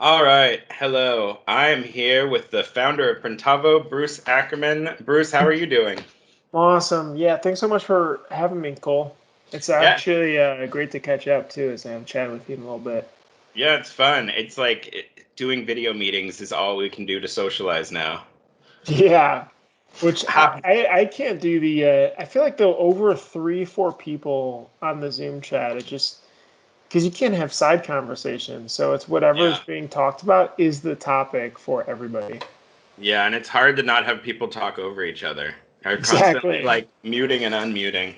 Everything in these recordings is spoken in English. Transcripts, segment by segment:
All right. Hello. I'm here with the founder of Printavo, Bruce Ackerman. Bruce, how are you doing? Awesome. Yeah, thanks so much for having me, Cole. It's Yeah. actually great to catch up too, as I haven't chatted with you in a little bit. Yeah, it's fun. Doing video meetings is all we can do to socialize now. Yeah, which How? I can't do the I feel like though over three, four people on the Zoom chat, it just because you can't have side conversations. So it's whatever is Yeah. being talked about is the topic for everybody. Yeah, and it's hard to not have people talk over each other. Are constantly Exactly. like muting and unmuting.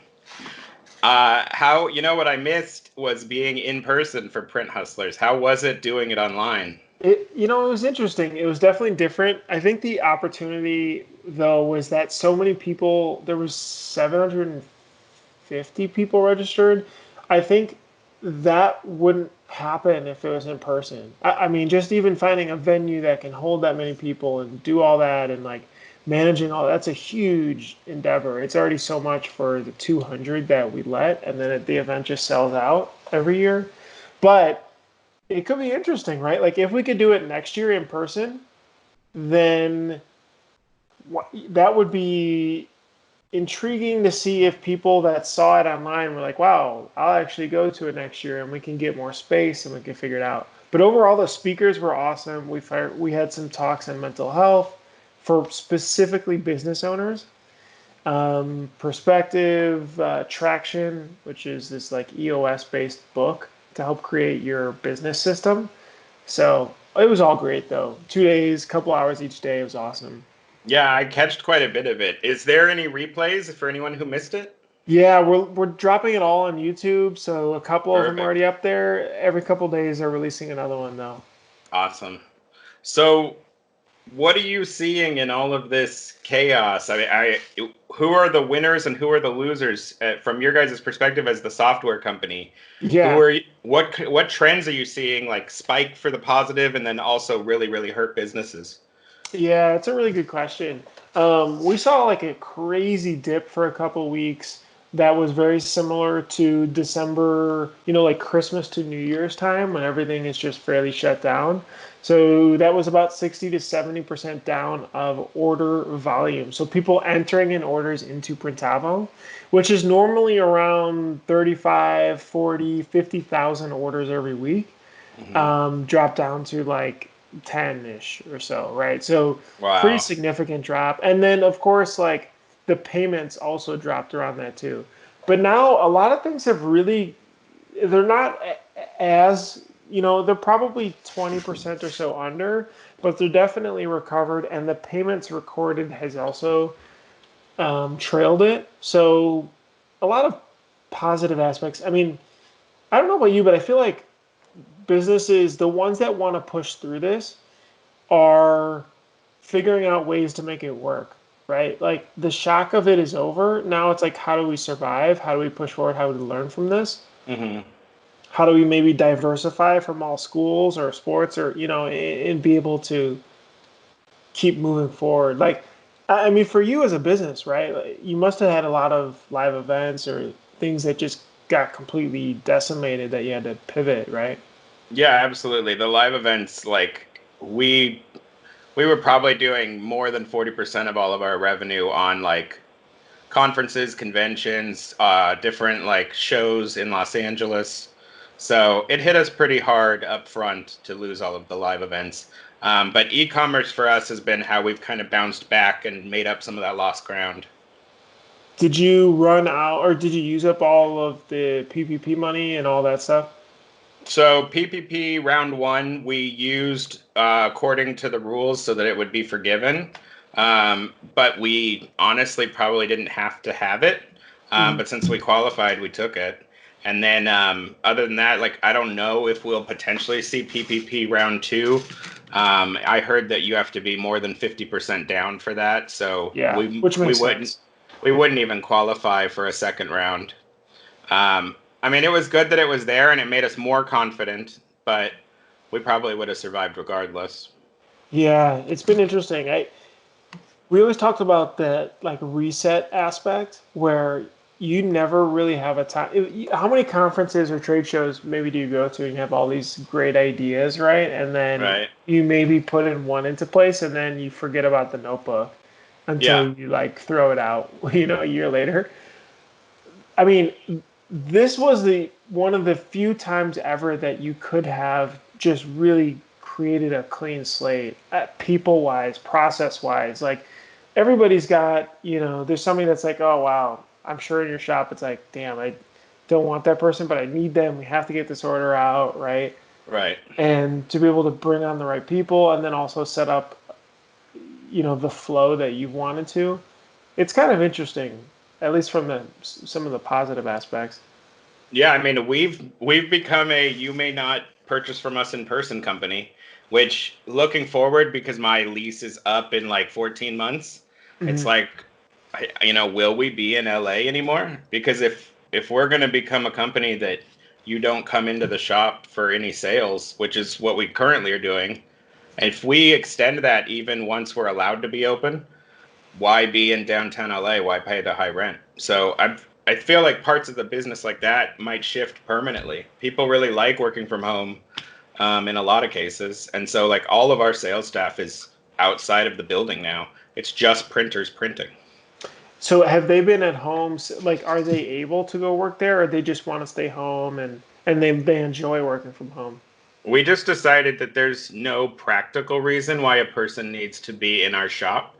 What I missed was being in person for Print Hustlers. How was it doing it online? It was interesting. It was definitely different. I think the opportunity though was that so many people, there was 750 people registered. I think that wouldn't happen if it was in person. I mean, just even finding a venue that can hold that many people and do all that and like managing all that's a huge endeavor. It's already so much for the 200 that we let, and then the event just sells out every year. But it could be interesting, right? Like if we could do it next year in person, then that would be intriguing to see if people that saw it online were like, "Wow, I'll actually go to it next year, and we can get more space and we can figure it out." But overall, the speakers were awesome. We had some talks on mental health for specifically business owners, perspective, traction, which is this like EOS based book to help create your business system. So it was all great though. 2 days, couple hours each day. It was awesome. Yeah, I catched quite a bit of it. Is there any replays for anyone who missed it? Yeah, we're dropping it all on YouTube, so a couple of them are Perfect. already up there. Every couple days they're releasing another one though. Awesome. So, what are you seeing in all of this chaos? Who are the winners and who are the losers from your guys' perspective as the software company? Who Yeah, are you, what trends are you seeing like spike for the positive and then also really hurt businesses? yeah, it's a really good question. We saw like a crazy dip for a couple weeks that was very similar to December, like Christmas to New Year's time when everything is just fairly shut down. So that was about 60 to 70% down of order volume. So people entering in orders into Printavo, which is normally around 35, 40, 50,000 orders every week, Hmm. dropped down to like 10-ish or so, right? So pretty Wow. significant drop. And then of course, like the payments also dropped around that too. But now a lot of things have really, they're not as, they're probably 20% or so under, but they're definitely recovered. And the payments recorded has also trailed it. So a lot of positive aspects. I mean, I don't know about you, but I feel like businesses, the ones that want to push through this, are figuring out ways to make it work, right? Like the shock of it is over. Now it's like, how do we survive? How do we push forward? How do we learn from this? Hmm. How do we maybe diversify from all schools or sports or, and be able to keep moving forward? Like, I mean, for you as a business, right? Like, you must have had a lot of live events or things that just got completely decimated that you had to pivot, right? Yeah, absolutely. The live events, like we were probably doing more than 40% of all of our revenue on like conferences, conventions, different like shows in Los Angeles. So it hit us pretty hard up front to lose all of the live events. But e-commerce for us has been how we've kind of bounced back and made up some of that lost ground. Did you run out or did you use up all of the PPP money and all that stuff? So PPP round one, we used according to the rules so that it would be forgiven. But we honestly probably didn't have to have it. Mhm. But since we qualified, we took it. And then other than that, like I don't know if we'll potentially see PPP round two. I heard that you have to be more than 50% down for that, so Yeah, we which we makes wouldn't sense. we wouldn't even qualify for a second round. I mean, it was good that it was there and it made us more confident, but we probably would have survived regardless. Yeah, it's been interesting. We always talked about that like reset aspect where you never really have a time. How many conferences or trade shows maybe do you go to and you have all these great ideas, right? And then Right. you maybe put in one into place and then you forget about the notebook until Yeah. you like throw it out, a year later. I mean, this was the one of the few times ever that you could have just really created a clean slate, people wise, process wise. Like everybody's got, there's somebody that's like, oh wow, I'm sure in your shop it's like, damn, I don't want that person, but I need them. We have to get this order out, right? Right. And to be able to bring on the right people and then also set up, the flow that you wanted to. It's kind of interesting, at least from some of the positive aspects. Yeah, I mean, we've become a you may not purchase from us in person company, which looking forward because my lease is up in like 14 months, it's Mhm. like will we be in LA anymore? Because if we're going to become a company that you don't come into the shop for any sales, which is what we currently are doing, if we extend that even once we're allowed to be open, why be in downtown LA? Why pay the high rent? So I feel like parts of the business like that might shift permanently. People really like working from home in a lot of cases, and so like all of our sales staff is outside of the building now. It's just printers printing. So have they been at home? Like, are they able to go work there, or they just want to stay home and they enjoy working from home? We just decided that there's no practical reason why a person needs to be in our shop,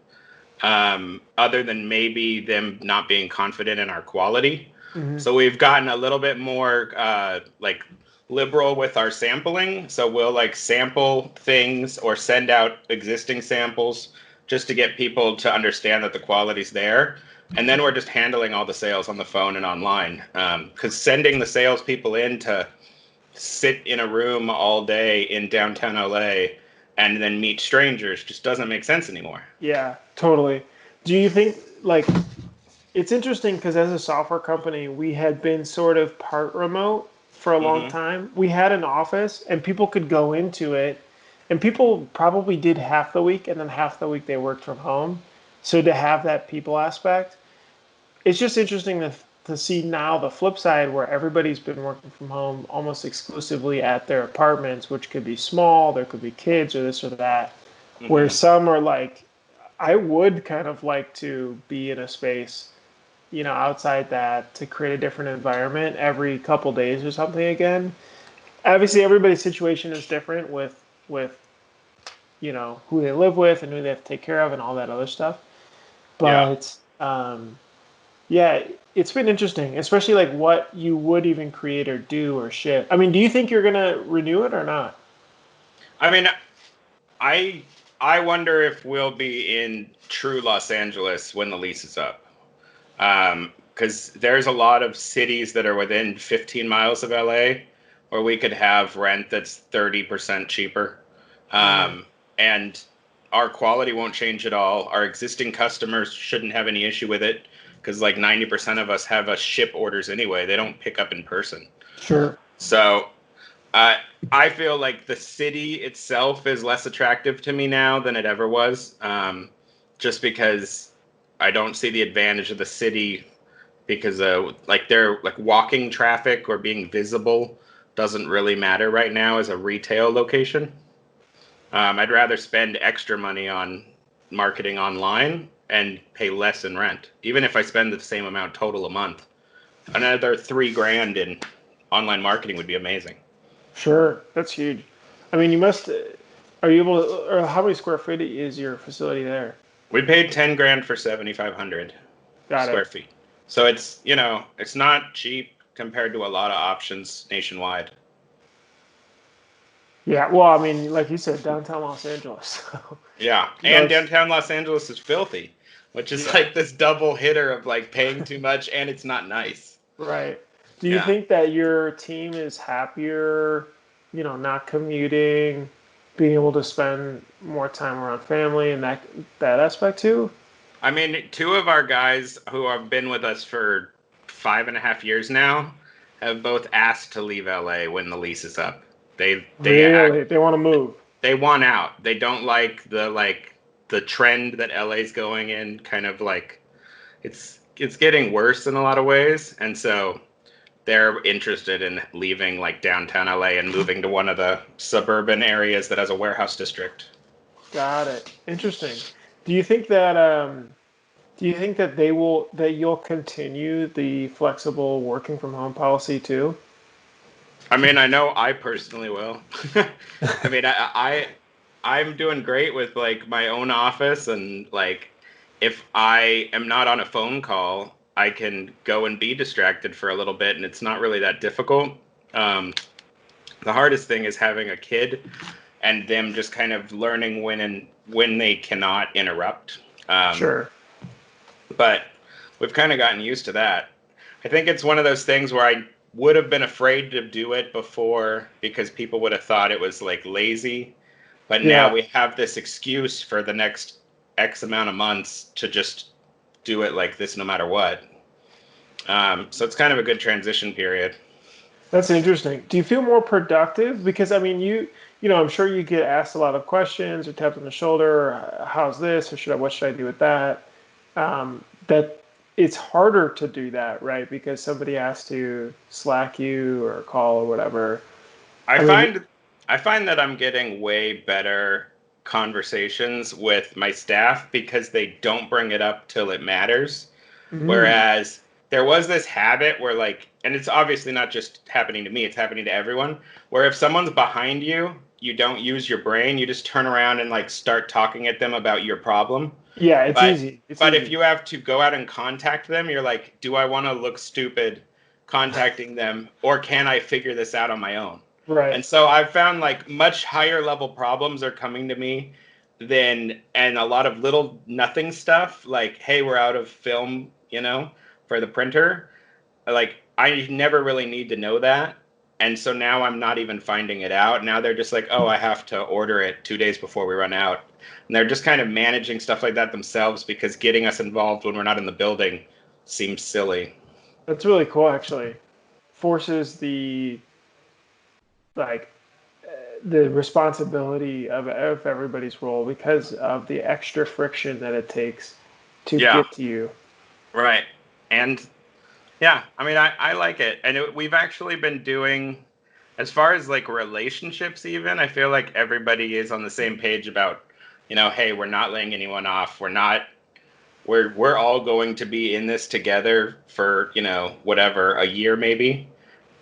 other than maybe them not being confident in our quality. Hmm. So we've gotten a little bit more like liberal with our sampling. So we'll like sample things or send out existing samples just to get people to understand that the quality's there. And then we're just handling all the sales on the phone and online. Because sending the salespeople in to sit in a room all day in downtown LA and then meet strangers just doesn't make sense anymore. Yeah, totally. Do you think like it's interesting because as a software company, we had been sort of part remote for a long Hmm. time. We had an office and people could go into it, and people probably did half the week and then half the week they worked from home. So to have that people aspect, it's just interesting to see now the flip side where everybody's been working from home almost exclusively at their apartments, which could be small, there could be kids or this or that, where Hmm. some are like, I would kind of like to be in a space, outside that to create a different environment every couple days or something again. Obviously, everybody's situation is different with who they live with and who they have to take care of and all that other stuff. Yeah. But yeah, it's been interesting, especially like what you would even create or do or ship. I mean, do you think you're gonna renew it or not? I mean, I I wonder if we'll be in true Los Angeles when the lease is up. Because there's a lot of cities that are within 15 miles of LA where we could have rent that's 30% cheaper. Mm, And our quality won't change at all. Our existing customers shouldn't have any issue with it because like 90% of us have us ship orders anyway. They don't pick up in person. sure. So uh, I feel like the city itself is less attractive to me now than it ever was, just because I don't see the advantage of the city because like they're like walking traffic or being visible doesn't really matter right now as a retail location. I'd rather spend extra money on marketing online and pay less in rent, even if I spend the same amount total a month. Another 3 grand in online marketing would be amazing. Sure, that's huge. I mean, you must. Are you able to, or how many square feet is your facility there? We paid 10 grand for 7,500 Got square it. feet. So it's not cheap compared to a lot of options nationwide. Yeah. Well, I mean, like you said, downtown Los Angeles. So, Yeah, you know, and it's downtown Los Angeles is filthy, which is yeah. like this double hitter of like paying too much and it's not nice. Right. Do you Yeah. think that your team is happier, not commuting, being able to spend more time around family and that aspect too? I mean, two of our guys who have been with us for 5.5 years now have both asked to leave LA when the lease is up. Really? They want to move. They want out. They don't like the trend that LA's going in. Kind of like it's it's getting worse in a lot of ways, and so they're interested in leaving like downtown LA and moving to one of the suburban areas that has a warehouse district. Got it. Interesting. Do you think that that you'll continue the flexible working from home policy too? I mean, I know I personally will. I mean, I'm doing great with like my own office, and like if I am not on a phone call, I can go and be distracted for a little bit, and it's not really that difficult. Um, the hardest thing is having a kid and them just kind of learning when they cannot interrupt. Um, Sure. but we've kind of gotten used to that. I think it's one of those things where I would have been afraid to do it before because people would have thought it was like lazy. But now Yeah. we have this excuse for the next X amount of months to just do it like this no matter what. So it's kind of a good transition period. That's interesting. Do you feel more productive? Because I mean, I'm sure you get asked a lot of questions or tapped on the shoulder, or, how's this, or what should I do with that? That it's harder to do that, right? Because somebody has to Slack you or call or whatever. I I mean, find I find that I'm getting way better conversations with my staff because they don't bring it up till it matters. mm, Whereas there was this habit where like, and it's obviously not just happening to me, it's happening to everyone, where if someone's behind you, you don't use your brain, you just turn around and like start talking at them about your problem. yeah, it's But easy. It's but if easy. you have to go out and contact them, you're like, do I want to look stupid contacting them or can I figure this out on my own? Right. And so I've found like much higher level problems are coming to me than and a lot of little nothing stuff like, hey, we're out of film, for the printer. Like I never really need to know that. And so now I'm not even finding it out. Now they're just like, oh, I have to order it 2 days before we run out. And they're just kind of managing stuff like that themselves because getting us involved when we're not in the building seems silly. That's really cool, actually. Forces like the responsibility of everybody's role because of the extra friction that it takes to Yeah, get to you. right. And yeah, I mean, I like it. And we've actually been doing, as far as like relationships, even, I feel like everybody is on the same page about, hey, we're not laying anyone off. We're all going to be in this together for, whatever, a year maybe.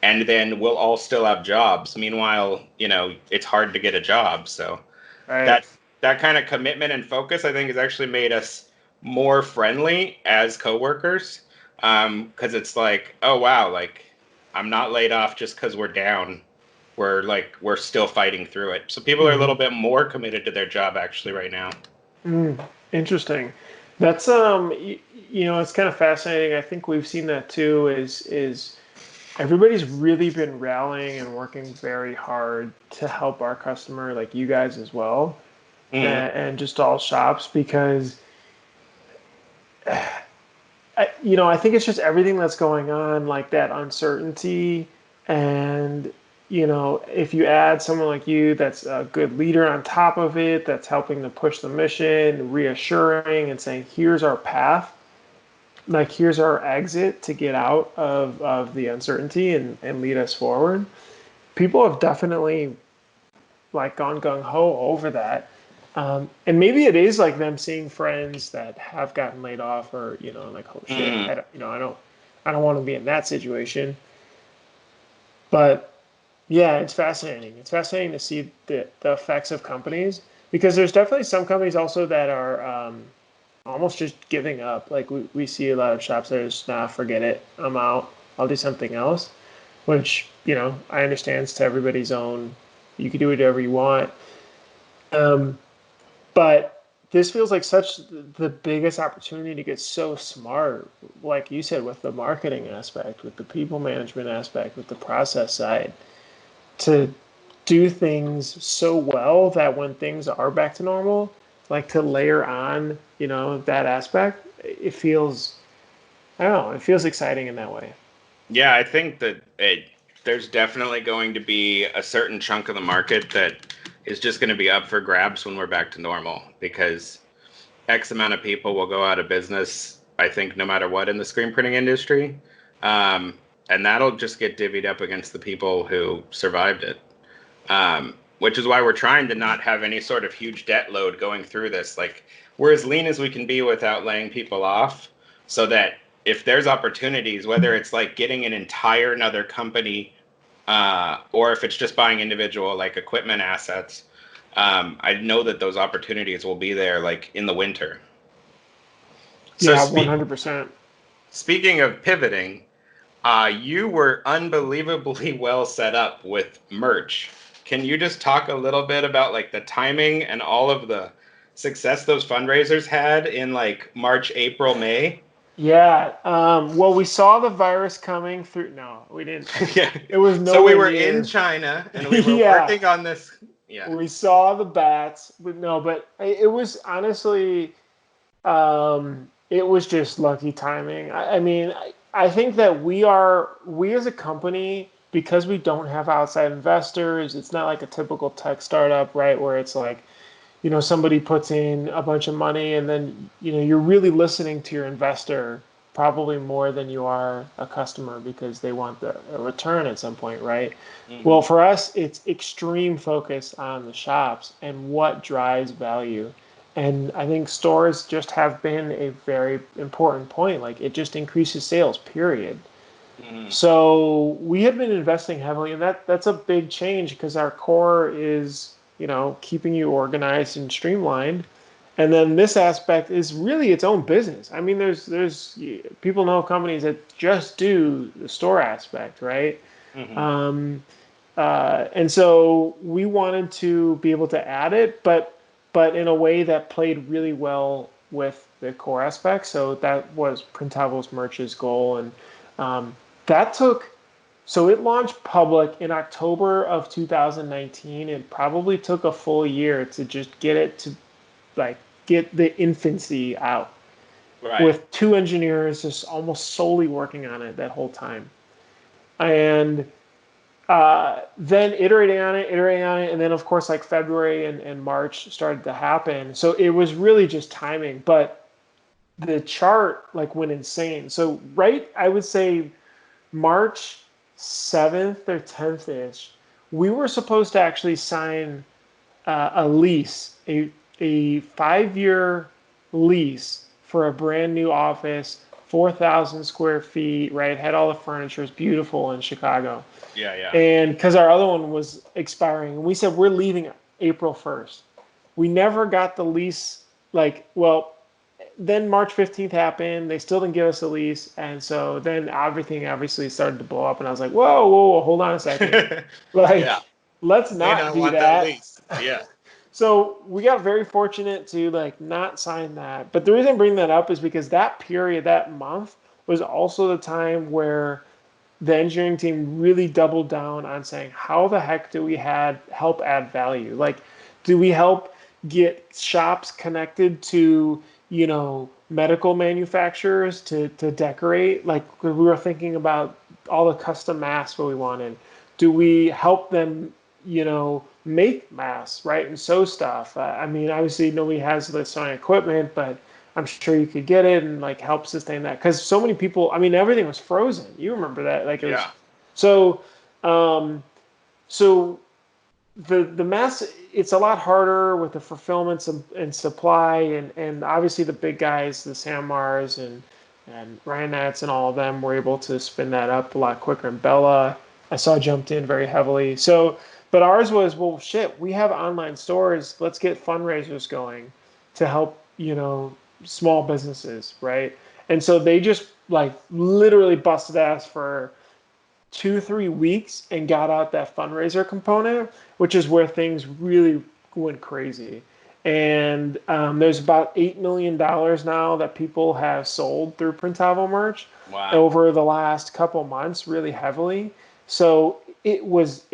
And then we'll all still have jobs. Meanwhile, it's hard to get a job. So Right. that that kind of commitment and focus, I think, has actually made us more friendly as coworkers. Because it's like, oh wow, like I'm not laid off just because we're down. We're still fighting through it. So people are a little Hmm. bit more committed to their job actually right now. Mm, interesting. That's it's kind of fascinating. I think we've seen that too. Is everybody's really been rallying and working very hard to help our customer, like you guys as well, Mm, and just all shops because I think it's just everything that's going on, like that uncertainty. And, if you add someone like you that's a good leader on top of it, that's helping to push the mission, reassuring and saying, here's our path, like here's our exit to get out of the uncertainty and lead us forward. People have definitely like gone gung ho over that. And maybe it is like them seeing friends that have gotten laid off, or like, oh shit, mm. I don't want to be in that situation. But yeah, it's fascinating. It's fascinating to see the effects of companies because there's definitely some companies also that are almost just giving up. Like we see a lot of shops that are just, nah, forget it, I'm out. I'll do something else, which I understand it's to everybody's own. You can do whatever you want. Um, But this feels like such the biggest opportunity to get so smart, like you said, with the marketing aspect, with the people management aspect, with the process side, to do things so well that when things are back to normal, like to layer on, that aspect, it feels, I don't know, it feels exciting in that way. Yeah, I think that there's definitely going to be a certain chunk of the market that is just going to be up for grabs when we're back to normal because X amount of people will go out of business I think, no matter what in the screen printing industry. And that'll just get divvied up against the people who survived it. Which is why we're trying to not have any sort of huge debt load going through this. Like, we're as lean as we can be without laying people off, so that if there's opportunities, whether it's like getting an entire another company, or if it's just buying individual like equipment assets, I know that those opportunities will be there, like in the winter. So Yeah, 100%. speaking of pivoting, you were unbelievably well set up with merch. Can you just talk a little bit about like the timing and all of the success those fundraisers had in like March, April, May? Yeah. Well, we saw the virus coming through. No, we didn't. Yeah. It was So we nowhere were in near. China and we were Yeah. working on this. Yeah. We saw the bats, but no, but it was honestly, it was just lucky timing. I mean, I think that we as a company, because we don't have outside investors, it's not like a typical tech startup, right? Where it's like, somebody puts in a bunch of money and then, you're really listening to your investor probably more than you are a customer because they want a return at some point, right? Well, Hmm. for us, it's extreme focus on the shops and what drives value. And I think stores just have been a very important point. Like it just increases sales, period. Hmm. So we had been investing heavily, and that's a big change because our core is, keeping you organized and streamlined. And then this aspect is really its own business. I mean, there's people know companies that just do the store aspect, right? Hmm. Um, and so we wanted to be able to add it, but in a way that played really well with the core aspect. So that was Printavo's merch's goal, and um, that took. So it launched public in October of 2019. It probably took a full year to just get it to like get the infancy out Right. with two engineers just almost solely working on it that whole time. And then iterating on it, and then of course like February and March started to happen. So it was really just timing, but the chart like went insane. So right, I would say March 7th or 10th ish, we were supposed to actually sign a lease, a 5-year lease for a brand new office, 4,000 square feet, right? Had all the furniture, it's beautiful in Chicago. Yeah. Yeah. And because our other one was expiring, and we said we're leaving April 1st. We never got the lease. Like, well, then March 15th happened. They still didn't give us a lease, and so then everything obviously started to blow up. And I was like, whoa, whoa, whoa, hold on a second. Yeah. Like, let's May not not do want that that. lease. Yeah. So we got very fortunate to like not sign that. But the reason I bring that up is because that period, that month, was also the time where the engineering team really doubled down on saying, how the heck do we help add value? Like, do we help get shops connected to, medical manufacturers to decorate? Like, we were thinking about all the custom masks what we wanted. Do we help them, make masks, right? And sew stuff. I mean, obviously nobody has the sewing equipment, but I'm sure you could get it and like help sustain that because so many people. I mean, everything was frozen. You remember that? Like it was. Yeah. So, um, so the mass. It's a lot harder with the fulfillments and supply and obviously the big guys, the Samars and Ryanets and all of them were able to spin that up a lot quicker. And Bella, I saw jumped in very heavily. So, but ours was, well, shit. We have online stores. Let's get fundraisers going to help small businesses, right? And so they just like literally busted ass for 2 3 weeks and got out that fundraiser component, which is where things really went crazy. And there's about $8 million now that people have sold through Printavo merch Wow. over the last couple months, really heavily. So it was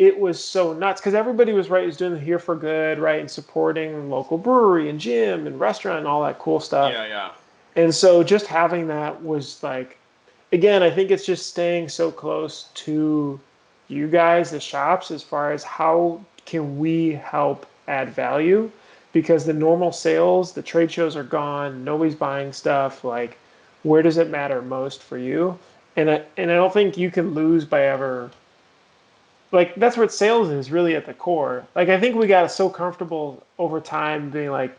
so nuts because everybody was right, was doing the here for good, right, and supporting local brewery and gym and restaurant and all that cool stuff. Yeah. Yeah. And so just having that was like, again, I think it's just staying so close to you guys, the shops, as far as how can we help add value because the normal sales, the trade shows are gone, nobody's buying stuff. Like where does it matter most for you? And I don't think you can lose by ever, like, that's what sales is really at the core. Like, I think we got so comfortable over time being like,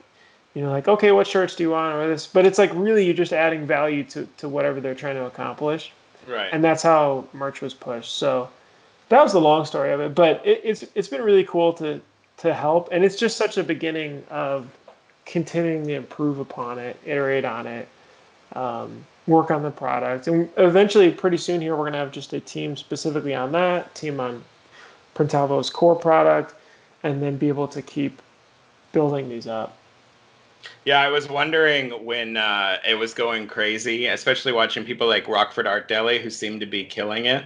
like, okay, what shirts do you want or this? But it's like really you're just adding value to whatever they're trying to accomplish. Right. And that's how merch was pushed. So that was the long story of it. But it's been really cool to help. And it's just such a beginning of continuing to improve upon it, iterate on it, work on the product. And eventually, pretty soon here, we're going to have just a team specifically on that, team on Printavo's core product, and then be able to keep building these up. Yeah, I was wondering when it was going crazy, especially watching people like Rockford Art Deli who seemed to be killing it.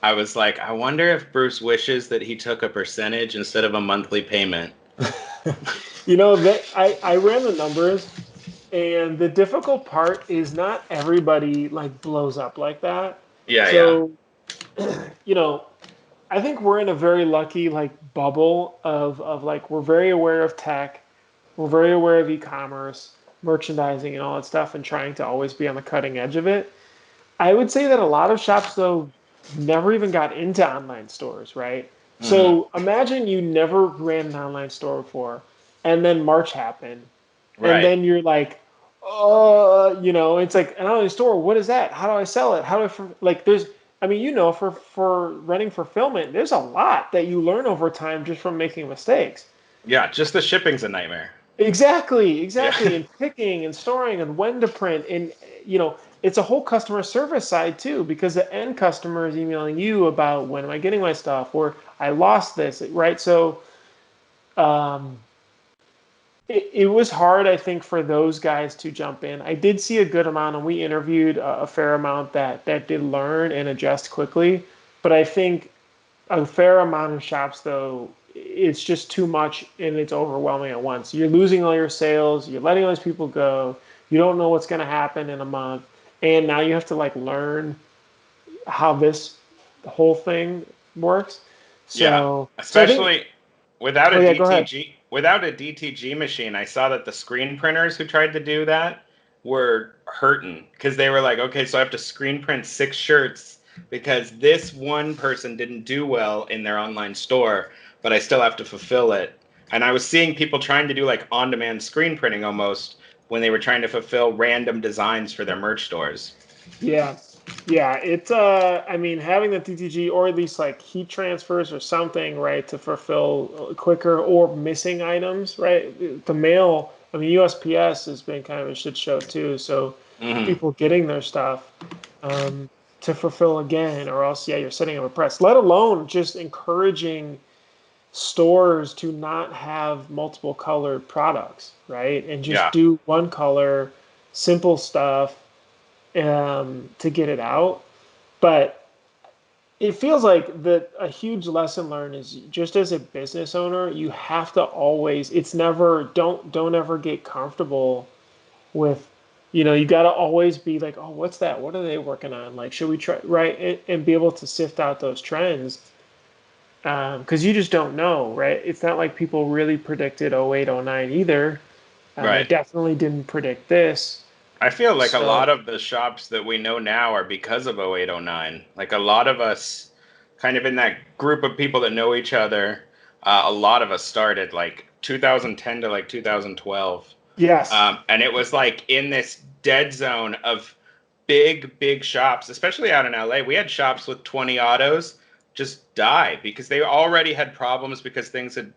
I was like, I wonder if Bruce wishes that he took a percentage instead of a monthly payment. That I ran the numbers, and the difficult part is not everybody like blows up like that. Yeah, yeah. So, you know, I think we're in a very lucky like bubble of like we're very aware of tech, we're very aware of e-commerce, merchandising, and all that stuff, and trying to always be on the cutting edge of it. I would say that a lot of shops though never even got into online stores, right? Hmm. So imagine you never ran an online store before, and then March happened, and Right. then you're like, it's like an online store. What is that? How do I sell it? How do like? There's, I mean, for running fulfillment, there's a lot that you learn over time just from making mistakes. Yeah, just the shipping's a nightmare. Exactly, Yeah. exactly. And picking and storing and when to print. And, it's a whole customer service side too, because the end customer is emailing you about when am I getting my stuff or I lost this, right? So um, it was hard, I think, for those guys to jump in. I did see a good amount, and we interviewed a fair amount that did learn and adjust quickly. But I think a fair amount of shops, though, it's just too much and it's overwhelming at once. You're losing all your sales, you're letting all these people go, you don't know what's going to happen in a month, and now you have to like learn how the whole thing works. Yeah. So I think, Especially without oh a yeah, go ahead. DTG machine, I saw that the screen printers who tried to do that were hurting because they were like, okay, so I have to screen print 6 shirts because this one person didn't do well in their online store, but I still have to fulfill it. And I was seeing people trying to do like on-demand screen printing almost when they were trying to fulfill random designs for their merch stores. Yeah. Yeah, it's I mean having the TTG or at least like heat transfers or something, right, to fulfill quicker or missing items, right? The mail, I mean USPS has been kind of a shit show too, so Hmm. people getting their stuff um, to fulfill again, or else yeah, you're setting up a press. Let alone just encouraging stores to not have multiple colored products, right? And just Yeah. do one color, simple stuff to get it out. But it feels like that a huge lesson learned is just as a business owner, you have to always, it's never, don't ever get comfortable with, you got to always be like, oh, what's that? What are they working on? Like, should we try, right? And be able to sift out those trends. Because you just don't know, right? It's not like people really predicted 08, 09 either. They Right. definitely didn't predict this. I feel like a lot So, of the shops that we know now are because of 0809. Like a lot of us, kind of in that group of people that know each other, a lot of us started like 2010 to like 2012. yes. And it was like in this dead zone of big, big shops, especially out in LA. We had shops with 20 autos just die because they already had problems because things had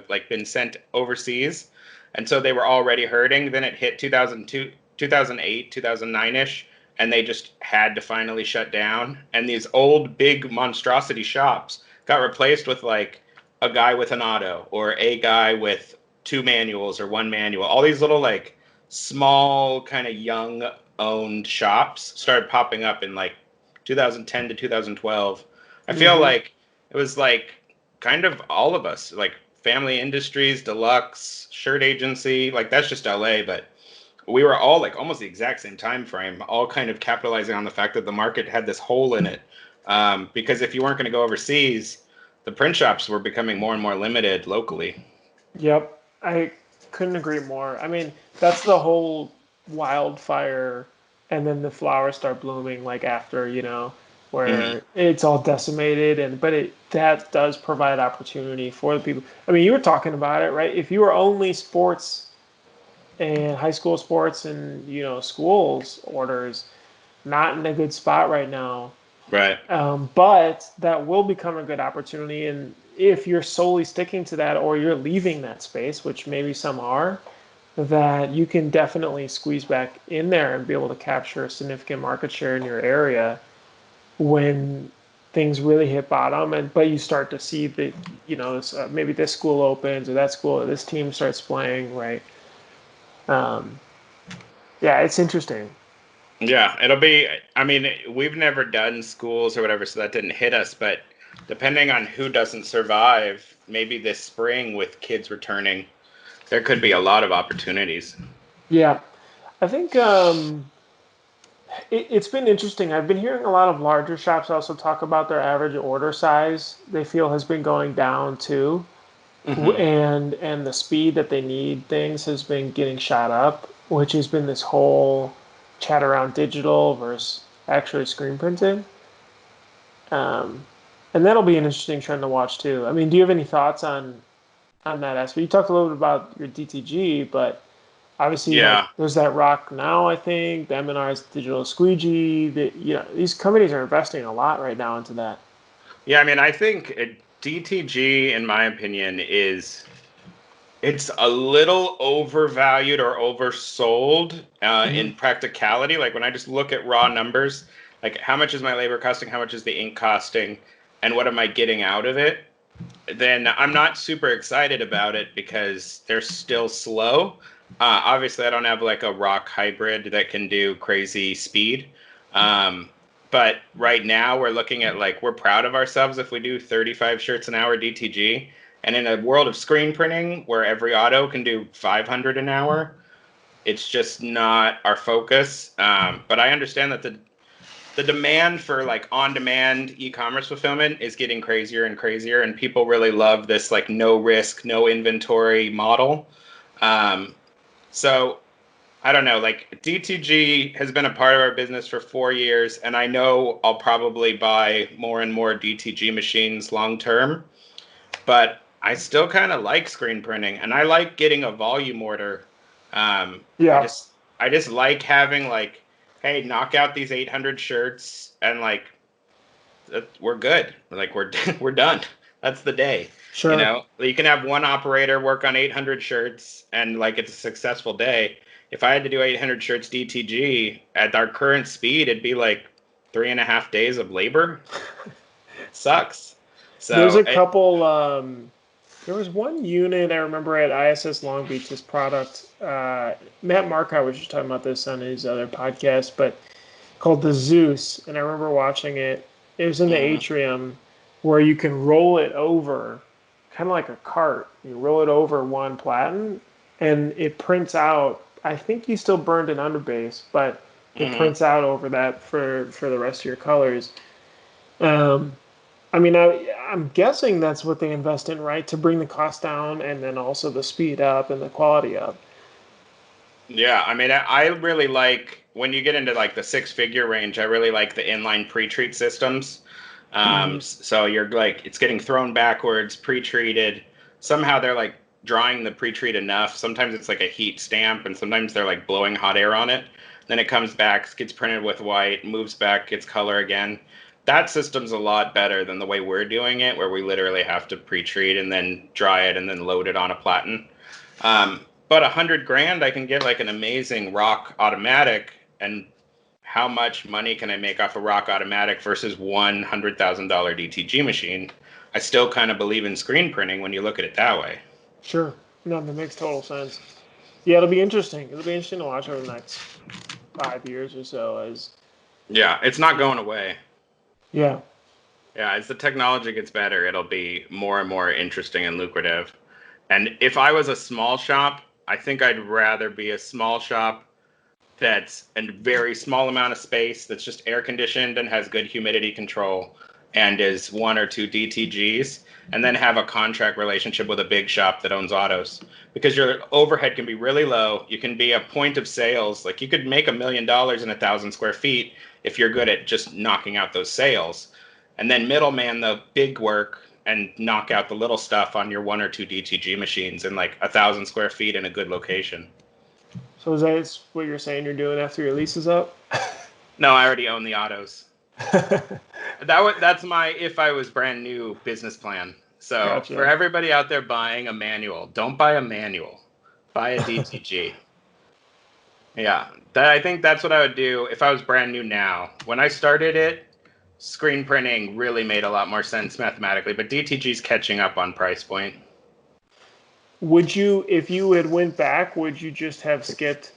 like been sent overseas. And so they were already hurting. Then it hit 2002, 2008, 2009-ish, and they just had to finally shut down. And these old, big monstrosity shops got replaced with like a guy with an auto or a guy with two manuals or one manual. All these little like small kind of young owned shops started popping up in like 2010 to 2012. I feel Hmm. like it was like kind of all of us, like Family Industries, Deluxe, Shirt Agency, like that's just LA, but we were all like almost the exact same time frame, all kind of capitalizing on the fact that the market had this hole in it. Because if you weren't going to go overseas, the print shops were becoming more and more limited locally. Yep, I couldn't agree more. I mean, that's the whole wildfire. and then the flowers start blooming like after, Mhm. where it's all decimated, and but that does provide opportunity for the people. I mean, you were talking about it, right? If you were only sports and high school sports and schools orders, not in a good spot right now. Right. But that will become a good opportunity. And if you're solely sticking to that or you're leaving that space, which maybe some are, that you can definitely squeeze back in there and be able to capture a significant market share in your area when things really hit bottom. And but you start to see that, maybe this school opens or that school or this team starts playing, right? Um, yeah, it's interesting. Yeah, it'll be. I mean, we've never done schools or whatever, so that didn't hit us. But depending on who doesn't survive, maybe this spring with kids returning, there could be a lot of opportunities. Yeah, I think it's been interesting. I've been hearing a lot of larger shops also talk about their average order size they feel has been going down too, Hmm. and the speed that they need things has been getting shot up, which has been this whole chat around digital versus actually screen printing. Um, and that'll be an interesting trend to watch too. I mean, do you have any thoughts on that aspect? You talked a little bit about your DTG, but obviously, like Yeah, there's that Rock Now, I think, the M&R's Digital Squeegee. These companies are investing a lot right now into that. yeah. I mean, I think DTG, in my opinion, it's a little overvalued or oversold Hmm. in practicality. Like when I just look at raw numbers, like how much is my labor costing, how much is the ink costing, and what am I getting out of it? Then I'm not super excited about it because they're still slow. Obviously, I don't have like a rock hybrid that can do crazy speed. Um, but right now, we're looking at like we're proud of ourselves if we do 35 shirts an hour DTG. And in a world of screen printing where every auto can do 500 an hour, it's just not our focus. But I understand that the demand for like on-demand e-commerce fulfillment is getting crazier and crazier, and people really love this like no risk, no inventory model. Um, so I don't know, like DTG has been a part of our business for 4 years, and I know I'll probably buy more and more DTG machines long term, but I still kind of like screen printing, and I like getting a volume order. Um, I Yeah, just I just like having like, hey, knock out these 800 shirts, and like we're good. Like we're we're done. That's the day. You sure. know, you can have one operator work on 800 shirts, and like it's a successful day. If I had to do 800 shirts DTG at our current speed, it'd be like 3.5 days of labor. Sucks. There's So a couple. There was one unit I remember at ISS Long Beach. This product, Matt Markov was just talking about this on his other podcast, but called the Zeus, and I remember watching it. It was in the mhm. atrium where you can roll it over, kind of like a cart. You roll it over one platen, and it prints out. I think you still burned an underbase, but it Mhm. prints out over that for the rest of your colors. Um, I mean, I'm guessing that's what they invest in, right? To bring the cost down and then also the speed up and the quality up. Yeah, I mean, I really like when you get into like the six-figure range. I really like the inline pre-treat systems. Hmm. So you're like it's getting thrown backwards, pre-treated. Somehow they're like drying the pre-treat enough. Sometimes it's like a heat stamp, and sometimes they're like blowing hot air on it. Then it comes back, gets printed with white, moves back, gets color again. That system's a lot better than the way we're doing it, where we literally have to pre-treat and then dry it and then load it on a platen. But 100 grand, I can get like an amazing rock automatic. And how much money can I make off a rock automatic versus $100,000 DTG machine? I still kind of believe in screen printing when you look at it that way. Sure. No, that makes total sense. Yeah, it'll be interesting. It'll be interesting to watch over the next 5 years or so as Yeah, it's not going away. yeah. Yeah, as the technology gets better, it'll be more and more interesting and lucrative. And if I was a small shop, I think I'd rather be a small shop that's a very small amount of space that's just air conditioned and has good humidity control and is one or two DTGs and then have a contract relationship with a big shop that owns autos, because your overhead can be really low. You can be a point of sales. Like you could make $1 million in 1,000 square feet if you're good at just knocking out those sales, and then middleman the big work and knock out the little stuff on your 1 or 2 DTG machines in like 1,000 square feet in a good location. So is that what you're saying you're doing after your lease is up? No, I already own the autos. That's my if I was brand new business plan. So Gotcha. for everybody out there buying a manual, don't buy a manual. Buy a DTG. Yeah, I think that's what I would do if I was brand new now. When I started it, screen printing really made a lot more sense mathematically, but DTG's catching up on price point. Would you, if you had went back, would you just have skipped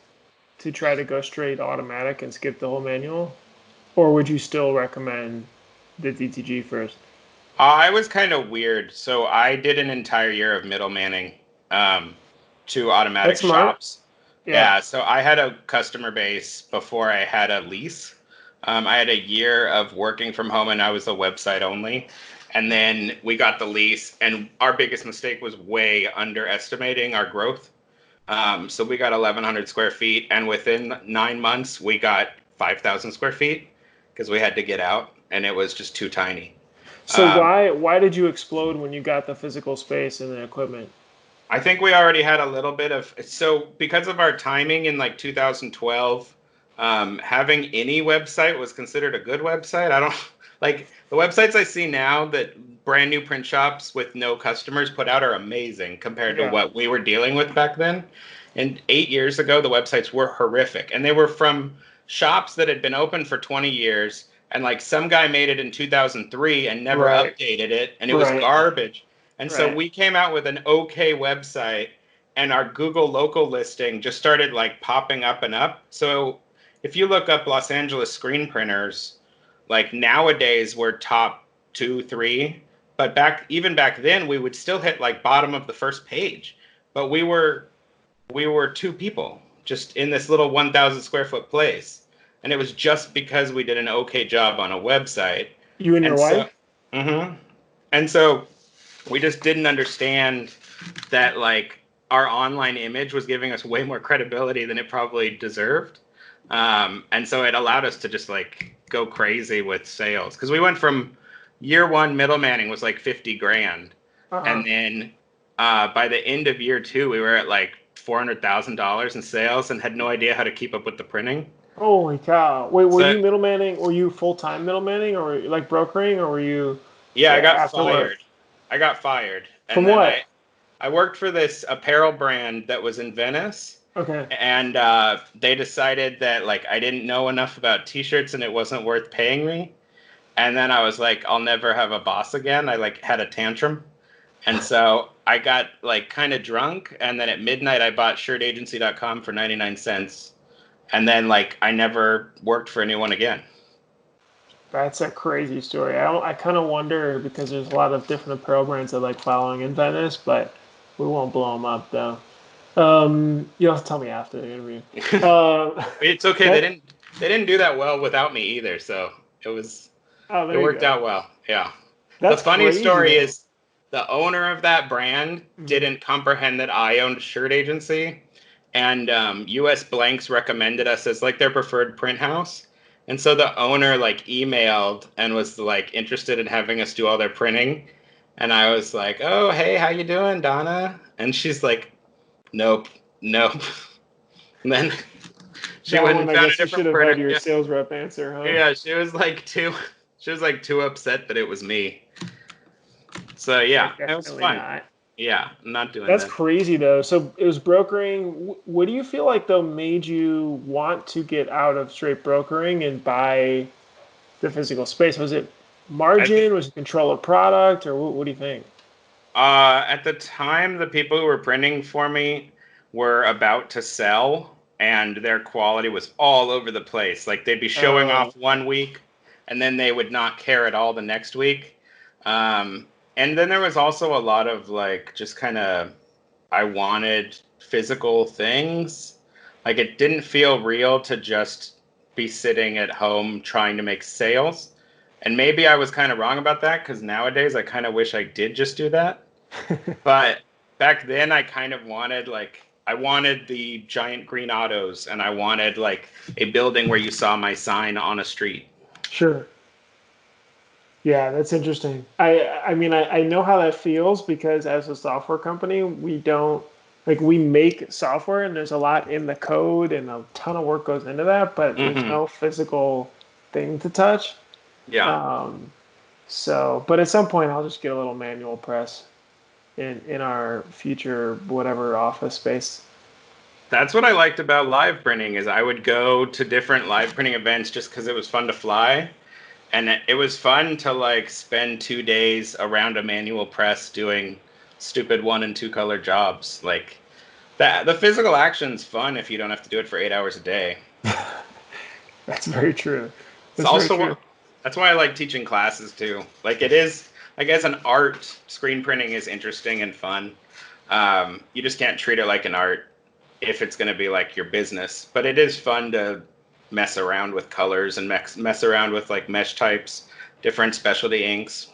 to try to go straight automatic and skip the whole manual? Or would you still recommend the DTG first? I was kind of weird. So I did an entire year of middlemanning to automatic That's smart. shops. Yeah. Yeah, so I had a customer base before I had a lease. I had a year of working from home and I was a website only. And then we got the lease, and our biggest mistake was way underestimating our growth. So we got 1,100 square feet, and within 9 months, we got 5,000 square feet because we had to get out, and it was just too tiny. So why did you explode when you got the physical space and the equipment? I think we already had a little bit of, so because of our timing in like 2012, having any website was considered a good website. I don't like the websites I see now that brand new print shops with no customers put out are amazing compared to what we were dealing with back then. And 8 years ago, the websites were horrific, and they were from shops that had been open for 20 years. And like some guy made it in 2003 and never updated it, and it was garbage. And so we came out with an okay website, and our Google local listing just started like popping up and up. So if you look up Los Angeles screen printers, like nowadays we're top 2, 3, but even back then we would still hit like bottom of the first page. But we were 2 people just in this little 1,000 square foot place, and it was just because we did an okay job on a website. You and your wife? And so we just didn't understand that like our online image was giving us way more credibility than it probably deserved. And so it allowed us to just like go crazy with sales, because we went from year 1 middlemanning was like 50 grand. And then by the end of year 2, we were at like $400,000 in sales and had no idea how to keep up with the printing. Holy cow. Wait, were you middlemanning? Were you full-time middlemanning, or like brokering, or were you? Yeah, I got fired. I got fired. From what? I worked for this apparel brand that was in Venice. Okay. And they decided that like I didn't know enough about t-shirts and it wasn't worth paying me. And then I was like, I'll never have a boss again. I like had a tantrum. And so I got like kind of drunk, and then at midnight I bought shirtagency.com for 99 cents. And then like I never worked for anyone again. That's a crazy story. I kind of wonder, because there's a lot of different apparel brands I like following in Venice, but we won't blow them up though. You'll have to tell me after the interview. It's okay. They didn't do that well without me either, so it worked out well. Yeah. The funny story is the owner of that brand didn't comprehend that I owned Shirt Agency, and US Blanks recommended us as like their preferred print house. And so the owner like emailed and was like interested in having us do all their printing. And I was like, "Oh, hey, how you doing, Donna?" And she's like, "Nope." And then she went and found a different printer. Had your sales rep answer, huh? Yeah, she was like too upset that it was me. So yeah, it was fun. Not. Yeah, I'm not doing that. That's crazy though. So it was brokering. What do you feel like though made you want to get out of straight brokering and buy the physical space? Was it margin? Was it control of product? Or what do you think? At the time, the people who were printing for me were about to sell, and their quality was all over the place. Like they'd be showing off one week, and then they would not care at all the next week. And then there was also a lot of like just kind of, I wanted physical things. Like it didn't feel real to just be sitting at home trying to make sales. And maybe I was kind of wrong about that because nowadays I kind of wish I did just do that. But back then I kind of wanted like I wanted the giant green autos and I wanted like a building where you saw my sign on a street. Sure. Yeah, that's interesting. I mean I know how that feels because as a software company, we don't like we make software and there's a lot in the code and a ton of work goes into that, but there's Hmm. no physical thing to touch. Yeah. Um, so, but at some point I'll just get a little manual press in our future whatever office space. That's what I liked about live printing is I would go to different live printing events just because it was fun to fly. And it was fun to like spend 2 days around a manual press doing stupid 1 and 2 color jobs. Like that, the physical action's fun if you don't have to do it for 8 hours a day. That's very true. It's That's very also true. that's why I like teaching classes too. Like it is, I guess, an art. Screen printing is interesting and fun. You just can't treat it like an art if it's going to be like your business. But it is fun to mess around with colors and mess around with like mesh types, different specialty inks.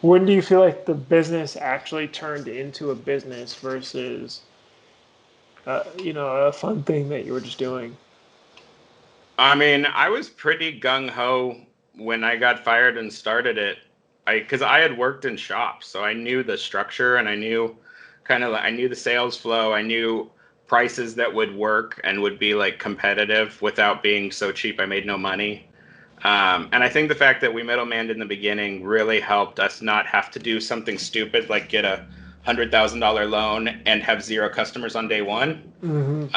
When do you feel like the business actually turned into a business versus, a fun thing that you were just doing? I mean, I was pretty gung ho when I got fired and started it. Because I had worked in shops, so I knew the structure and I knew I knew the sales flow. I knew prices that would work and would be like competitive without being so cheap I made no money. And I think the fact that we middlemaned in the beginning really helped us not have to do something stupid like get $100,000 loan and have zero customers on day one. Hmm.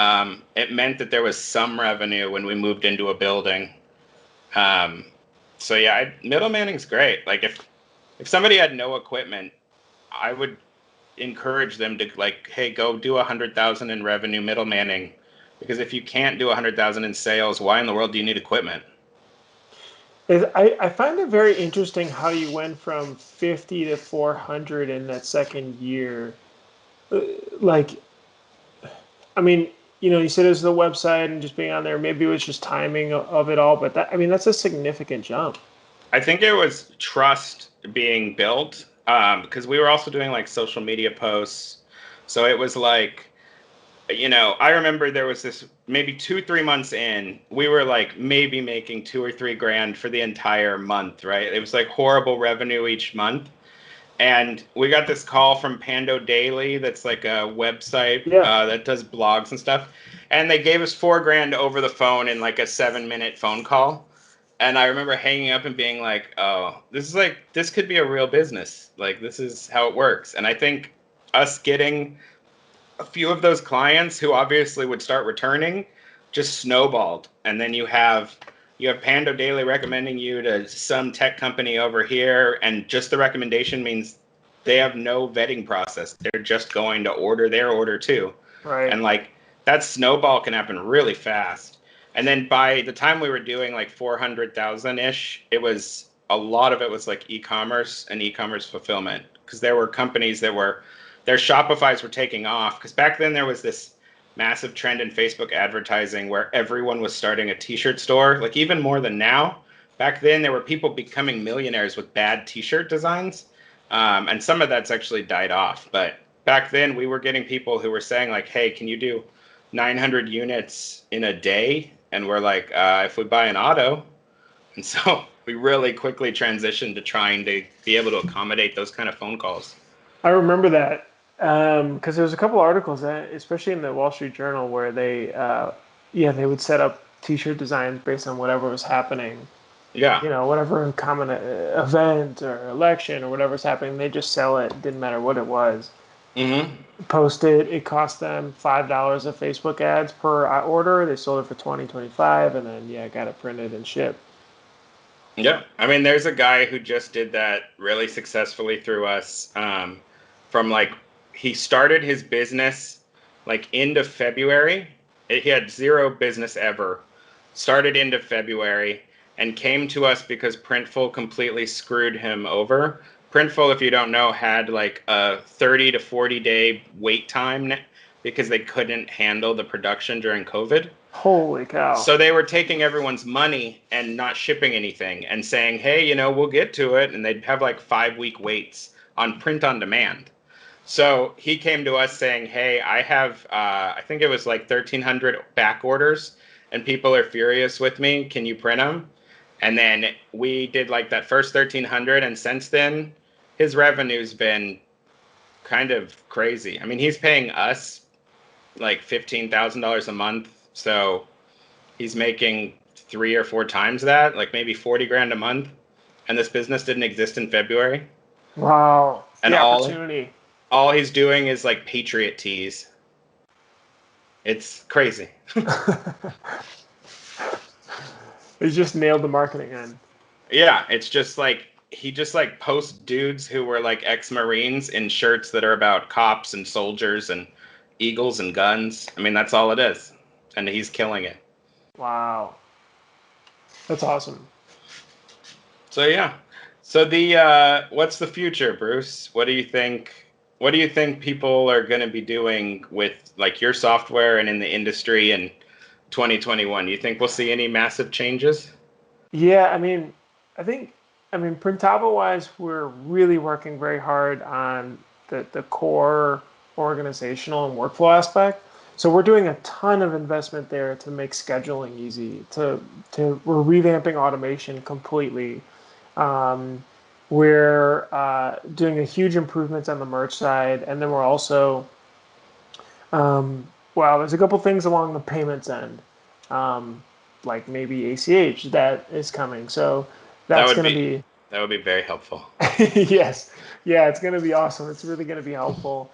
It meant that there was some revenue when we moved into a building. Um, so yeah, middlemaning's great. Like if somebody had no equipment, I would encourage them to like, hey, go do 100,000 in revenue middlemaning, because if you can't do 100,000 in sales, why in the world do you need equipment? I find it very interesting how you went from 50 to 400 in that second year. Uh, Like, I mean, you said it was the website and just being on there. Maybe it was just timing of it all, but I mean, that's a significant jump. I think it was trust being built because we were also doing like social media posts. So it was like, I remember there was this maybe 2, 3 months in, we were like maybe making 2 or 3 grand for the entire month, right? It was like horrible revenue each month. And we got this call from Pando Daily, that's like a website Yeah. that does blogs and stuff. And they gave us 4 grand over the phone in like a 7 minute phone call. And I remember hanging up and being like, oh, this could be a real business. Like, this is how it works. And I think us getting a few of those clients who obviously would start returning just snowballed. And then you have Pando Daily recommending you to some tech company over here, and just the recommendation means they have no vetting process. They're just going to order their order too. Right. And like that snowball can happen really fast. And then by the time we were doing like 400,000 ish, it was a lot of it was like e-commerce and e-commerce fulfillment, because there were companies that were their Shopify's were taking off, because back then there was this massive trend in Facebook advertising where everyone was starting a t-shirt store, like even more than now. Back then there were people becoming millionaires with bad t-shirt designs, and some of that's actually died off. But back then we were getting people who were saying like, hey, can you do 900 units in a day? And we're like, if we buy an auto. And so we really quickly transitioned to trying to be able to accommodate those kind of phone calls. I remember that because there was a couple articles that, especially in the Wall Street Journal, where yeah, they would set up T-shirt designs based on whatever was happening. Yeah. Whatever common event or election or whatever's happening, they just sell it. Didn't matter what it was. Hmm. Post it. It cost them $5 of Facebook ads per order. They sold it for 20, 25, and then yeah, got it printed and shipped. Yeah, I mean, there's a guy who just did that really successfully through us. From like, he started his business like end of February. He had zero business ever. Started end of February and came to us because Printful completely screwed him over. Printful, if you don't know, had like a 30 to 40 day wait time because they couldn't handle the production during COVID. Holy cow. So they were taking everyone's money and not shipping anything and saying, hey, we'll get to it. And they'd have like 5-week waits on print on demand. So he came to us saying, hey, I have, I think it was like 1,300 back orders and people are furious with me. Can you print them? And then we did like that first 1,300. And since then, his revenue's been kind of crazy. I mean, he's paying us like $15,000 a month. So he's making 3 or 4 times that, like maybe 40 grand a month. And this business didn't exist in February. Wow. And the opportunity. All he's doing is like Patriot tees. It's crazy. He just nailed the marketing end. Yeah, it's just like he just like posts dudes who were like ex-Marines in shirts that are about cops and soldiers and eagles and guns. I mean, that's all it is. And he's killing it. Wow. That's awesome. So yeah. So the what's the future, Bruce? What do you think people are going to be doing with like your software and in the industry in 2021? You think we'll see any massive changes? Yeah, Printavo wise, we're really working very hard on the core organizational and workflow aspect. So we're doing a ton of investment there to make scheduling easy. We're revamping automation completely. We're doing a huge improvements on the merch side, and then we're also, there's a couple things along the payments end, like maybe ACH that is coming. So that's going to be that would be very helpful. Yes, yeah, it's going to be awesome. It's really going to be helpful.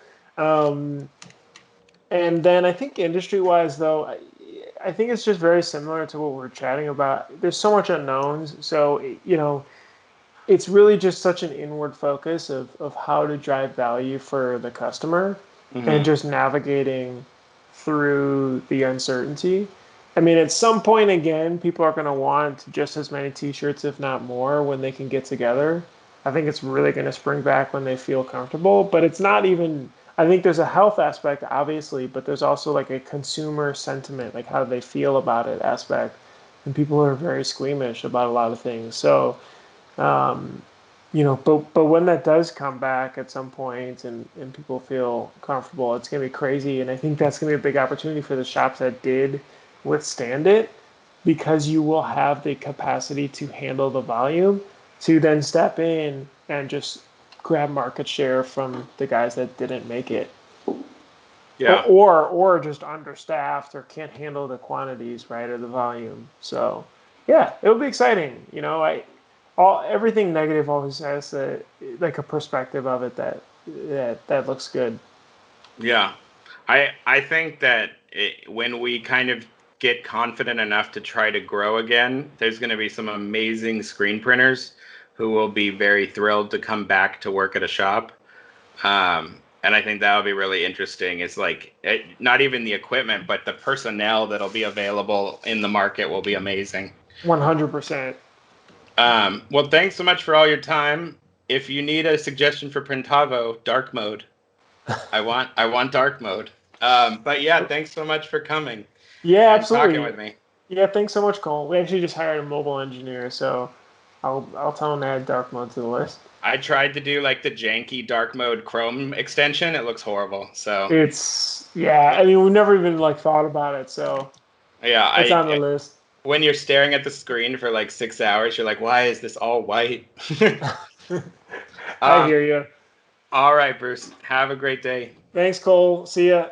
And then I think industry-wise, though, I think it's just very similar to what we're chatting about. There's so much unknowns, so it's really just such an inward focus of how to drive value for the customer and just navigating through the uncertainty. I mean, at some point, again, people are going to want just as many t-shirts, if not more, when they can get together. I think it's really going to spring back when they feel comfortable, but it's not even, I think there's a health aspect, obviously, but there's also like a consumer sentiment, like how they feel about it aspect. And people are very squeamish about a lot of things. So, but when that does come back at some point and people feel comfortable, it's going to be crazy. And I think that's going to be a big opportunity for the shops that did withstand it, because you will have the capacity to handle the volume to then step in and just grab market share from the guys that didn't make it. Yeah. Or just understaffed or can't handle the quantities, right, or the volume. So yeah, it'll be exciting. Everything negative always has like a perspective of it that looks good. Yeah. I think that when we kind of get confident enough to try to grow again, there's going to be some amazing screen printers who will be very thrilled to come back to work at a shop. And I think that'll be really interesting. It's like not even the equipment, but the personnel that'll be available in the market will be amazing. 100%. Well, thanks so much for all your time. If you need a suggestion for Printavo, dark mode. I want dark mode. But yeah, thanks so much for coming. Yeah, And absolutely. talking with me. Yeah, thanks so much, Cole. We actually just hired a mobile engineer, so I'll tell him to add dark mode to the list. I tried to do like the janky dark mode Chrome extension. It looks horrible. So I mean, we never even like thought about it, so yeah, it's on the list. When you're staring at the screen for like 6 hours, you're like, why is this all white? I hear you. All right, Bruce. Have a great day. Thanks, Cole. See ya.